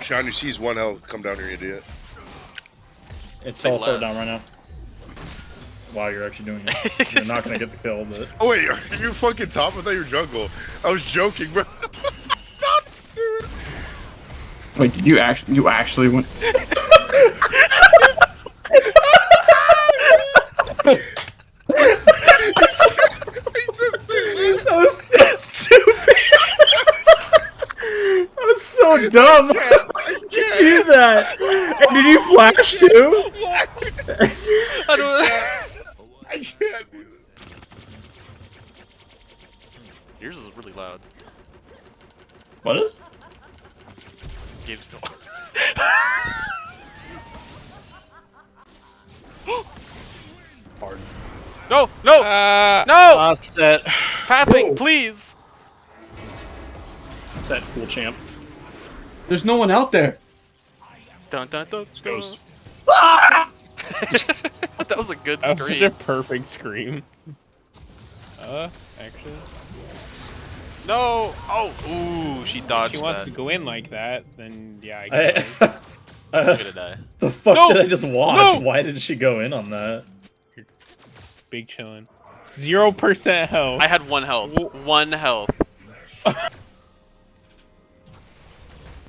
Sean, you sees 1 health. Come down here, you idiot. It's teleported down right now. Wow, you're actually doing it. You're not gonna get the kill, but... Oh wait, are you fucking top? I thought you were jungle. I was joking, bro. Stop, dude. Wait, did you actually went? That was so stupid! That was so dumb! Why did you do that? And did you flash too? I don't. I can't. Yours is really loud. What is? Gabe's still. Hard. No! No! No! Offset. Pathing, Whoa. please! Set cool champ. There's no one out there. Dun dun dun. dun. Goes. That was a good That was such scream. a perfect scream. Actually. No! Oh! Ooh, she dodged If she wants that. to go in like that, then yeah, I can. I'm gonna die. The fuck No! did I just watch? No! Why did she go in on that? Big chillin'. 0% health. I had 1 health. 1 health.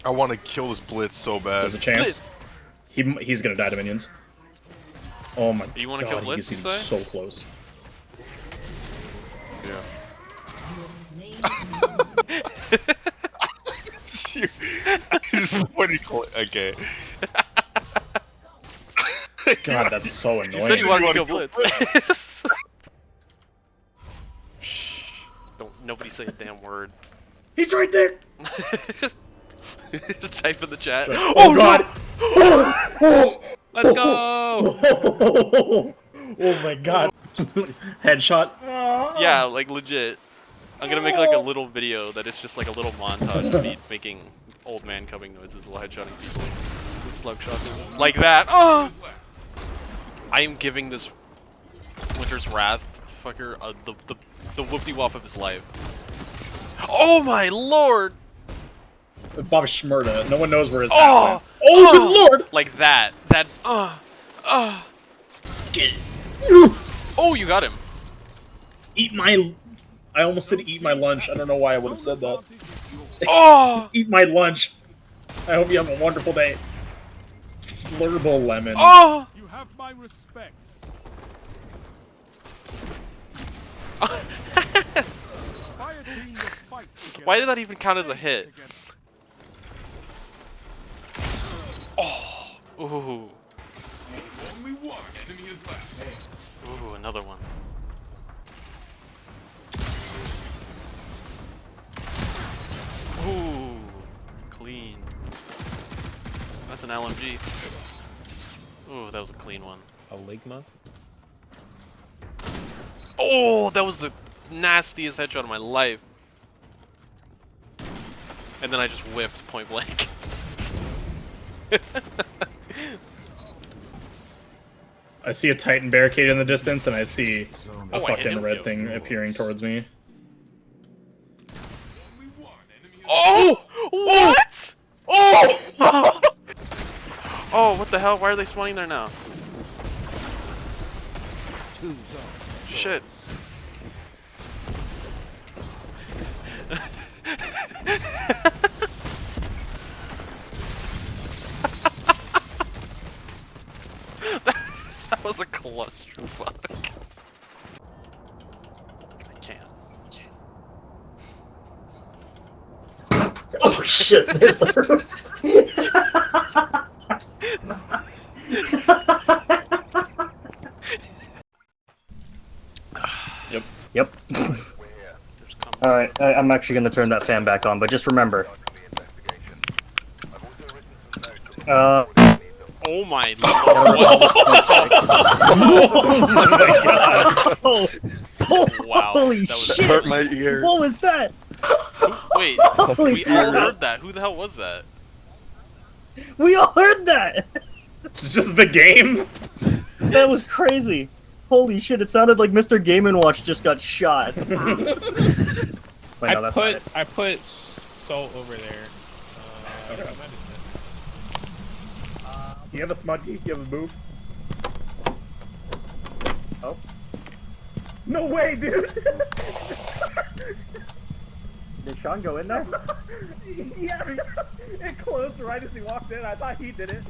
I want to kill this blitz so bad. There's a chance. He's gonna die to minions. Oh my god, You wanna kill Blitz, he's you say? so close. Yeah. Okay. God, that's so You said annoying. you wanted to kill Blitz. Shh. Don't nobody say a damn word. He's right there! Type in the chat. Oh god! Let's go! Oh my god. Headshot. Yeah, like legit. I'm gonna make like a little video that is just like a little montage of me making old man coming noises while headshotting people with slug shots. Like that. Oh! I am giving this Winter's Wrath fucker the whoop-de-wop of his life. Oh my lord! Bob Schmurda. No one knows where his hat Oh! went. Oh, good lord! Like that. That. Get it. Oh, you got him. Eat my... I almost said eat my lunch. I don't know why I would have said that. Oh! Eat my lunch. I hope you have a wonderful day. Flurble lemon. Oh! You have my respect. Fire team will fight together. Why did that even count as a hit? Oh! Ooh. Only one enemy is left. Ooh, another one. Ooh, clean. That's an LMG. Ooh, that was a clean one. A Ligma? Oh, that was the nastiest headshot of my life. And then I just whiffed point blank. I see a Titan barricade in the distance, and I see a Oh, I hit fucking him. red thing appearing towards me. Only one enemy is Oh! What? Oh! Oh, what the hell? Why are they spawning there now? Shit. That was a clusterfuck. I can't. Oh shit, there's the roof. Yep. Alright, I'm actually gonna turn that fan back on, but just remember. Oh my lord. Wow. Holy that was shit! Hurt my ears. What was that? Wait, Holy we all crap. heard that. Who the hell was that? We all heard that! It's just the game. That was crazy. Holy shit, it sounded like Mr. Game & Watch just got shot. Wait, no, that's not it. I put salt over there. Okay. What is it? you have a smudgy? Do you have a boob? Oh. No way, dude! Did Sean go in there? Yeah, it closed right as he walked in. I thought he did it.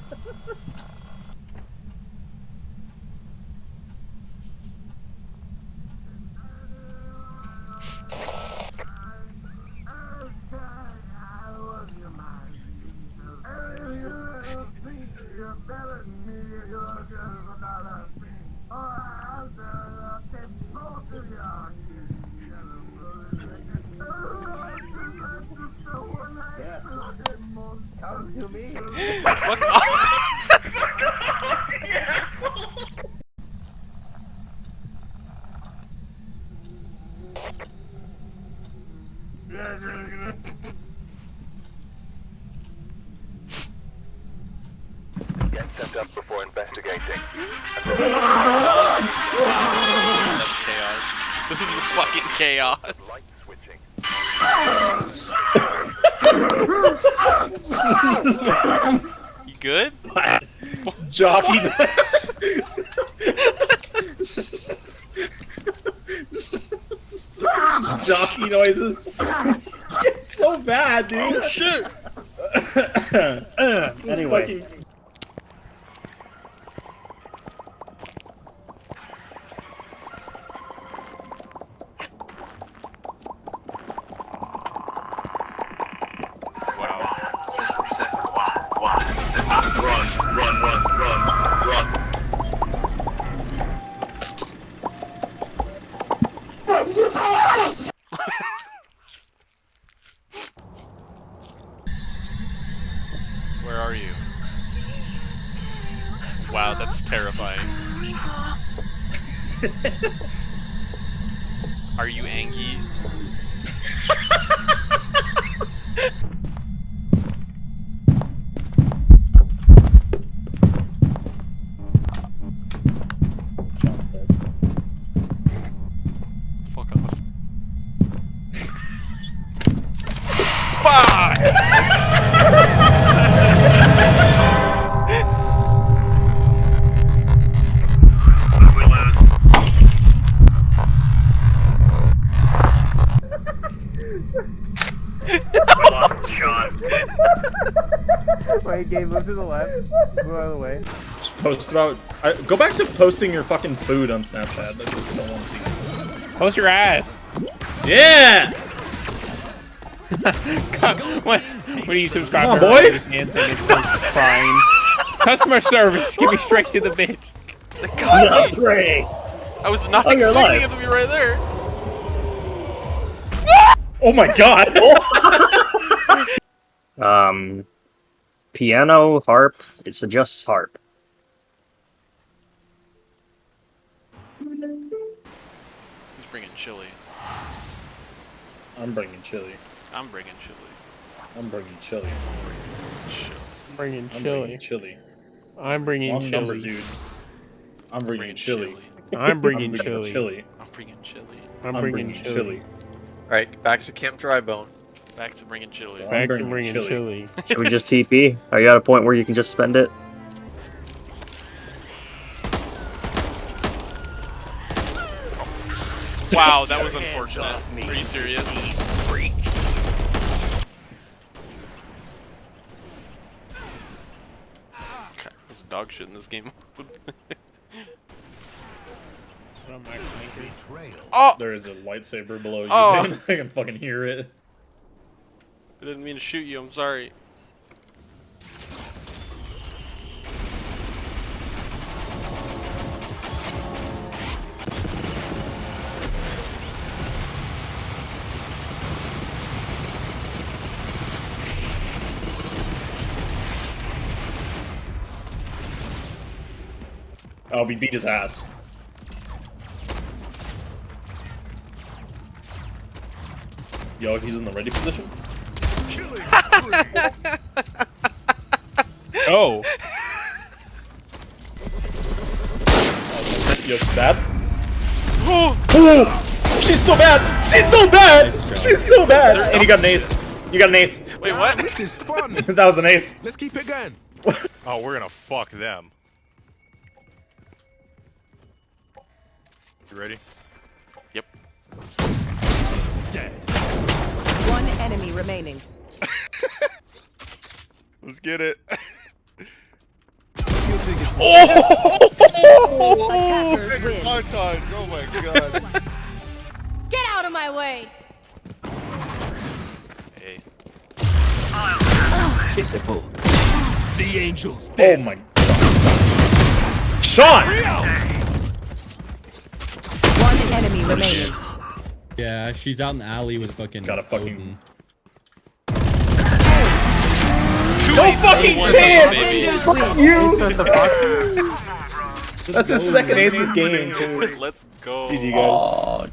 Fuck off. Get sent up before investigating. That's chaos. This is fucking chaos. Light switching. You good? Jockey. Jockey noises. It's so bad, dude. Oh shit! Anyway. Where are you? Wow, that's terrifying. Are you Angie? John's dead. Fuck off. Fuck! Wait, Gabe, move to the left. Move out of the way. Just post about. Go back to posting your fucking food on Snapchat. That's what I want to see. Post your ass. Yeah! When do you subscribe Come to on, her boys. and say it's for crying? Customer service, give me straight to the bitch. The God, Three. I was not you're expecting alive. him to be right there. Oh my god! Piano, harp. It suggests harp. He's bringing chili. I'm bringing chili. I'm bringing chili. I'm bringing chili. I'm bringing I'm chili. bringing chili. I'm bringing Wrong number, chili. dude. I'm bringing chili. I'm bringing I'm bringing chili. chili. I'm bringing chili. I'm bringing chili. Alright, back to Camp Drybone. Back to bringing chili. I'm Back to bringing bringing chili. chili. Should we just TP? Are you at a point where you can just spend it? Wow, that was unfortunate. Are you serious? Okay, there's dog shit in this game. I'm actually angry. Oh! There is a lightsaber below you, Oh. man. I can fucking hear it. I didn't mean to shoot you, I'm sorry. Oh, we beat his ass. Yo, he's in the ready position. Oh! Yo, she's bad. Oh! Oh, she's so bad. She's so bad. She's so bad. And you got an ace. You got an ace. Wait, what? This is fun. That was an ace. Let's keep it going. Oh, we're gonna fuck them. You ready? Yep. One enemy remaining. Let's get it. Attackers win. Montage. Oh my god. Get out of my way! Hey. Pitiful. The angels Oh dead. my god. Sean! One enemy remaining. Yeah, she's out in the alley with fucking. Got a fucking- Odin. No fucking chance! Defenders win. You! That's his second ace this game, too. Let's go. GG, guys.